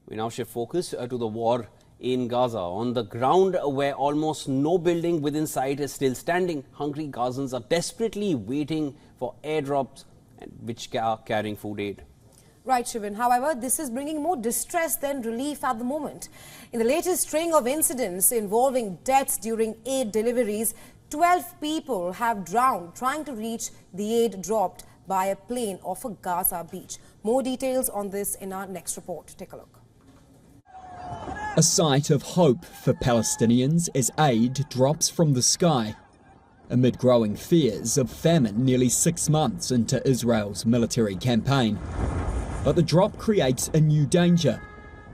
We now shift focus to the war in Gaza. On the ground, where almost no building within sight is still standing, hungry Gazans are desperately waiting for airdrops which are carrying food aid. Right, Shivan. However, this is bringing more distress than relief at the moment. In the latest string of incidents involving deaths during aid deliveries, 12 people have drowned trying to reach the aid dropped by a plane off a Gaza beach. More details on this in our next report. Take a look. A sight of hope for Palestinians as aid drops from the sky, amid growing fears of famine nearly 6 months into Israel's military campaign. But the drop creates a new danger.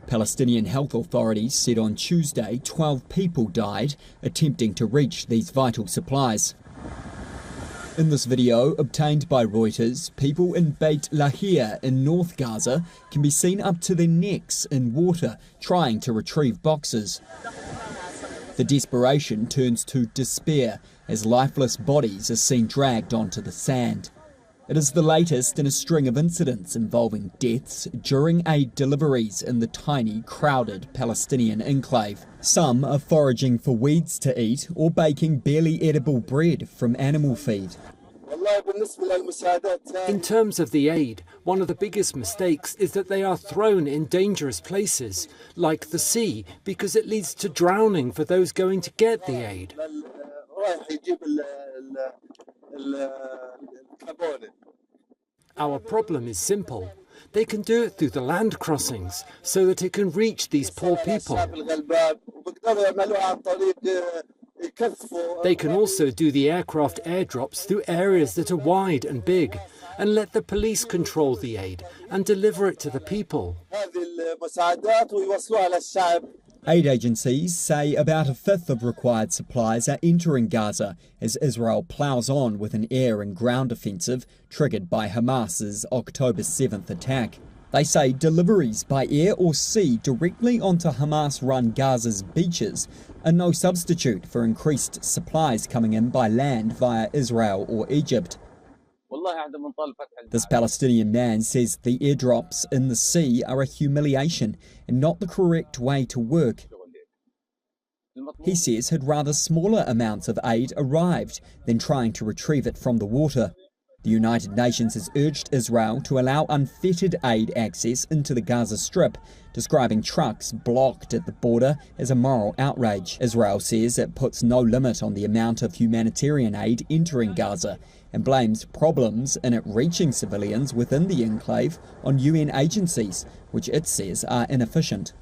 Palestinian health authorities said on Tuesday 12 people died attempting to reach these vital supplies. In this video, obtained by Reuters, people in Beit Lahia in North Gaza can be seen up to their necks in water trying to retrieve boxes. The desperation turns to despair as lifeless bodies are seen dragged onto the sand. It is the latest in a string of incidents involving deaths during aid deliveries in the tiny, crowded Palestinian enclave. Some are foraging for weeds to eat or baking barely edible bread from animal feed. In terms of the aid, one of the biggest mistakes is that they are thrown in dangerous places, like the sea, because it leads to drowning for those going to get the aid. Our problem is simple. They can do it through the land crossings so that it can reach these poor people. They can also do the aircraft airdrops through areas that are wide and big and let the police control the aid and deliver it to the people. Aid agencies say about a fifth of required supplies are entering Gaza as Israel ploughs on with an air and ground offensive triggered by Hamas's October 7th attack. They say deliveries by air or sea directly onto Hamas-run Gaza's beaches are no substitute for increased supplies coming in by land via Israel or Egypt. This Palestinian man says the airdrops in the sea are a humiliation and not the correct way to work. He says he'd rather smaller amounts of aid arrived than trying to retrieve it from the water. The United Nations has urged Israel to allow unfettered aid access into the Gaza Strip, describing trucks blocked at the border as a moral outrage. Israel says it puts no limit on the amount of humanitarian aid entering Gaza and blames problems in it reaching civilians within the enclave on UN agencies, which it says are inefficient.